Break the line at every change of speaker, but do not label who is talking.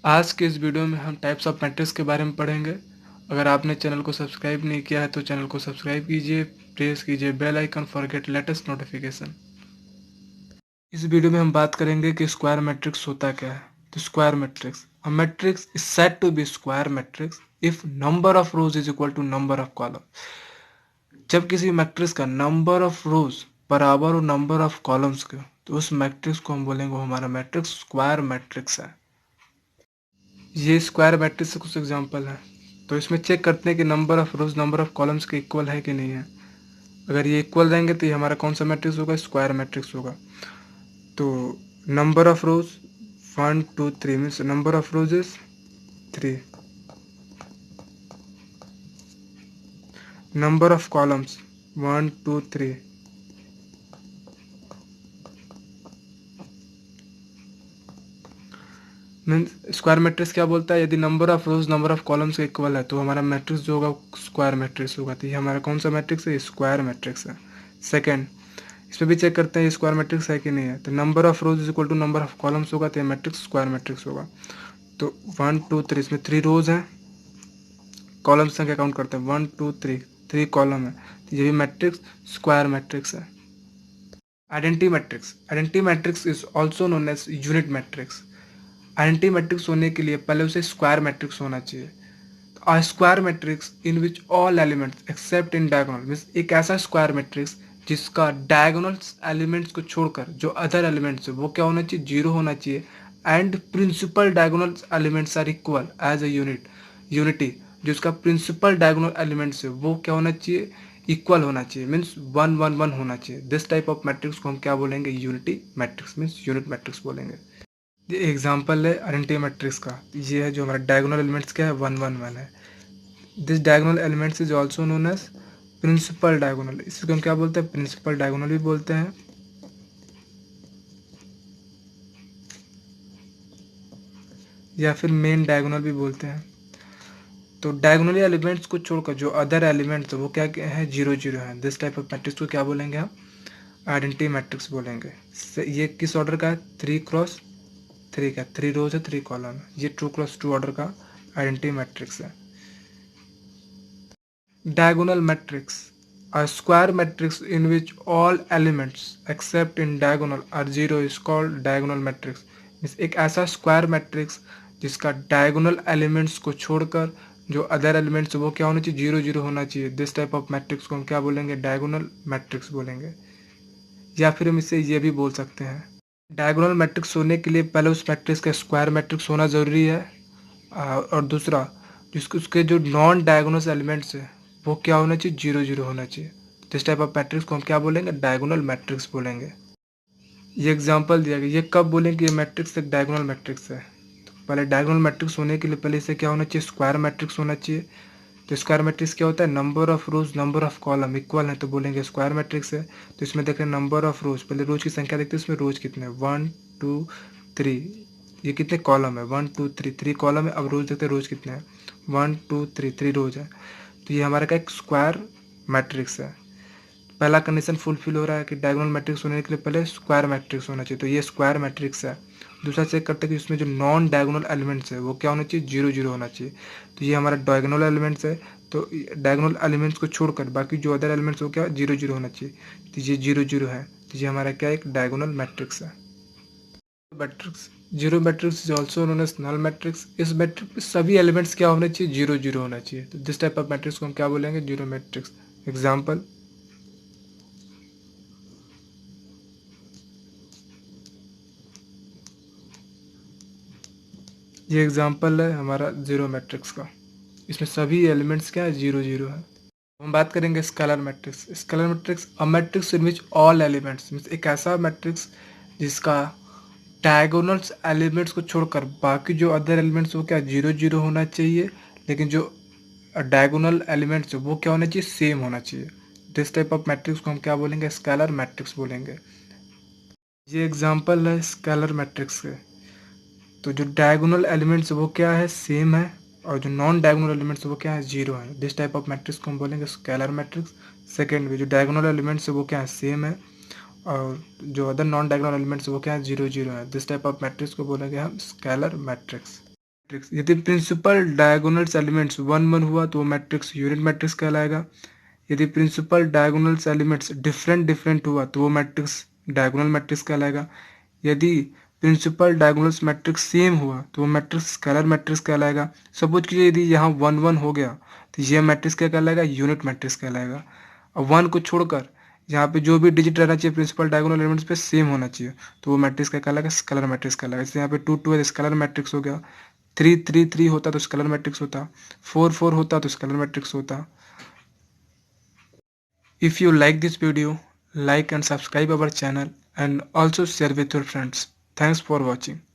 आज के इस वीडियो में हम टाइप्स ऑफ मैट्रिक्स के बारे में पढ़ेंगे। अगर आपने चैनल को सब्सक्राइब नहीं किया है तो चैनल को सब्सक्राइब कीजिए, प्रेस कीजिए bell icon for get latest notification. इस वीडियो में हम बात करेंगे कि स्क्वायर मैट्रिक्स होता क्या है। तो square matrix, a matrix is said to be square matrix if number of rows is equal to number of column. जब किसी मैट्रिक्स का नंबर ऑफ रोज बराबर हो नंबर ऑफ कॉलम्स के, तो उस मैट्रिक्स को हम बोलेंगे वो हमारा मैट्रिक्स स्क्वायर मैट्रिक्स है। ये स्क्वायर मैट्रिक्स से कुछ एग्जांपल है। तो इसमें चेक करते हैं कि number of rose number of columns के इक्वल है कि नहीं है। अगर ये इक्वल रहेंगे तो ये हमारा कौन सा मैट्रिक्स होगा, स्क्वायर मैट्रिक्स होगा। तो number of rose 1 2 3 means number of rows is 3, number of columns 1 2 3, means square matrix क्या बोलता है, यदि number of rose number of columns के इक्वल है तो हमारा मैट्रिक्स जो होगा स्क्वायर मैट्रिक्स होगा। तो ये हमारा कौन सा मैट्रिक्स है, स्क्वायर मैट्रिक्स है। सेकेंड, इसमें भी चेक करते हैं ये स्क्वायर मैट्रिक्स है कि नहीं है। तो number of rows is equal to number of columns होगा तो ये मैट्रिक्स स्क्वायर मैट्रिक्स होगा। तो 1 2 3, इसमें 3 रोज हैं, कॉलम संख्या काउंट करते हैं 1 2 3, 3 कॉलम है, तो ये भी मैट्रिक्स स्क्वायर मैट्रिक्स है। Identity matrix, identity matrix is also known as unit matrix. Identity matrix होने के लिए पहले उसे स्क्वायर मैट्रिक्स होना चाहिए। A square matrix in which all elements except in diagonal means एक ऐसा स्क्वायर मैट्रिक्स जिसका डायगोनल एलिमेंट्स को छोड़कर जो अदर एलिमेंट्स है वो क्या होना चाहिए, जीरो होना चाहिए। And principal diagonal elements are equal as a unity जो उसका प्रिंसिपल डायगोनल एलिमेंट्स है वो क्या होना चाहिए, इक्वल होना चाहिए, मीन्स 1 1 1 होना चाहिए। दिस टाइप ऑफ मैट्रिक्स को हम क्या बोलेंगे, unity matrix means unit matrix बोलेंगे। ये एग्जाम्पल है आइडेंटिटी मैट्रिक्स का। ये है जो हमारा डायगोनल एलिमेंट्स क्या है, 1 1 1 है। This diagonal elements is also known as principal diagonal. इसको हम क्या बोलते हैं, प्रिंसिपल डायगोनल भी बोलते हैं या फिर मेन डायगोनल भी बोलते हैं। तो डायगोनल एलिमेंट्स को छोड़कर जो अदर एलिमेंट्स है वो क्या क्या है, 0 0 है। दिस टाइप ऑफ मैट्रिक्स को क्या बोलेंगे हम, आइडेंटिटी मैट्रिक्स बोलेंगे। ये किस ऑर्डर का है, 3 × 3 का, 3 रोज है 3 कॉलम है। ये 2 × 2 ऑर्डर का आइडेंटिटी मैट्रिक्स है। Diagonal matrix, a square matrix in which all elements except in diagonal are zero is called diagonal matrix। Means एक ऐसा स्क्वायर मैट्रिक्स जिसका डायगोनल एलिमेंट्स को छोड़कर जो अदर एलिमेंट्स वो क्या होना चाहिए, 0 0 होना चाहिए। दिस टाइप ऑफ मैट्रिक्स को हम क्या बोलेंगे, डायगोनल मैट्रिक्स बोलेंगे। या फिर हम इसे ये भी बोल सकते हैं, डायगोनल मैट्रिक्स होने के लिए पहले उस मैट्रिक्स का स्क्वायर मैट्रिक्स होना ज़रूरी है। और दूसरा जिसके उसके जो नॉन डायगोनल एलिमेंट्स है वो क्या होना चाहिए, 0 0 होना चाहिए। दिस टाइप ऑफ मैट्रिक्स को हम क्या बोलेंगे, डायगोनल मैट्रिक्स बोलेंगे। ये एग्जांपल दिया गया, ये कब बोलेंगे ये मैट्रिक्स एक डायगोनल मैट्रिक्स है। तो पहले डायगोनल मैट्रिक्स होने के लिए पहले इसे क्या होना चाहिए, स्क्वायर मैट्रिक्स होना चाहिए। तो स्क्वायर मैट्रिक्स क्या होता है, number of rose number of column equal है तो बोलेंगे स्क्वायर मैट्रिक्स है। तो इसमें देख रहे हैं नंबर ऑफ रोज, पहले रोज की संख्या देखते हैं, इसमें रोज कितने, 1 2 3। ये कितने कॉलम है, 1 2 3, 3 कॉलम है। अब रोज देखते हैं रोज कितने हैं, 1 2 3, 3 रोज है। तो ये हमारा का एक स्क्वायर मैट्रिक्स है। पहला कंडीशन फुलफिल हो रहा है कि डायगोनल मैट्रिक्स होने के लिए पहले स्क्वायर मैट्रिक्स होना चाहिए, तो ये स्क्वायर मैट्रिक्स है। दूसरा चेक करते हैं कि इसमें जो नॉन डायगोनल एलिमेंट्स है वो क्या होना चाहिए, 0 0 होना चाहिए। तो ये हमारा डायगोनल एलिमेंट्स है। तो डायगोनल एलिमेंट्स को छोड़कर बाकी जो अदर एलिमेंट्स वो क्या 0 0 होना चाहिए। तो ये 0 0 है, तो ये हमारा क्या एक डायगोनल मैट्रिक्स है। Matrix, zero matrix is also known as null matrix. इस मैट्रिक्स में सभी एलिमेंट्स क्या होने चाहिए, 0 0 होना चाहिए। तो दिस टाइप ऑफ मैट्रिक्स को हम क्या बोलेंगे, जीरो मैट्रिक्स। एग्जाम्पल, ये एग्जाम्पल है हमारा जीरो मैट्रिक्स का। इसमें सभी एलिमेंट्स क्या है, 0 0 है। हम बात करेंगे scalar matrix. Scalar matrix, a matrix in which all elements means एक ऐसा मैट्रिक्स जिसका डायगोनल्स एलिमेंट्स को छोड़कर बाकी जो अदर एलिमेंट्स वो क्या 0 0 होना चाहिए, लेकिन जो डायगोनल एलिमेंट्स है वो क्या होना चाहिए, सेम होना चाहिए। दिस टाइप ऑफ मैट्रिक्स को हम क्या बोलेंगे, स्केलर मैट्रिक्स बोलेंगे। ये एग्जांपल है स्केलर मैट्रिक्स के। तो जो डायगोनल एलिमेंट्स वो क्या है, सेम है, और जो नॉन डायगोनल एलिमेंट्स वो क्या है, 0 है। दिस टाइप ऑफ मैट्रिक्स को हम बोलेंगे स्केलर मैट्रिक्स। सेकेंड में जो डायगोनल एलिमेंट्स है वो क्या है, सेम है, और जो अदर नॉन डायगोनल एलिमेंट्स वो क्या है, 0 0 है। दिस टाइप ऑफ मैट्रिक्स को बोलेंगे हम स्केलर मैट्रिक्स। मैट्रिक्स। यदि प्रिंसिपल डायगोनल्स एलिमेंट्स 1 1 हुआ तो वो मैट्रिक्स यूनिट मैट्रिक्स कहलाएगा। यदि principal diagonals elements different different हुआ तो वो मैट्रिक्स डायगोनल मैट्रिक्स कहलाएगा। यदि प्रिंसिपल डायगोनल्स मैट्रिक्स सेम हुआ तो वो मैट्रिक्स स्केलर मैट्रिक्स कहलाएगा। सपोज कीजिए यदि यहाँ 1 1 हो गया तो ये मैट्रिक्स क्या कहलाएगा, यूनिट मैट्रिक्स कहलाएगा। और 1 को छोड़कर यहाँ पे जो भी डिजिट रहना चाहिए प्रिंसिपल डायगोनल एलिमेंट्स पे सेम होना चाहिए तो वो मैट्रिक्स क्या कहलाएगा, स्केलर मैट्रिक्स कहलाएगा। जैसे यहाँ पे 2 2 है स्केलर मैट्रिक्स हो गया, 3 3 3 होता तो स्केलर मैट्रिक्स होता, 4 4 होता तो स्केलर मैट्रिक्स होता। If you like this video, like and subscribe our channel and also share with your friends. Thanks for watching.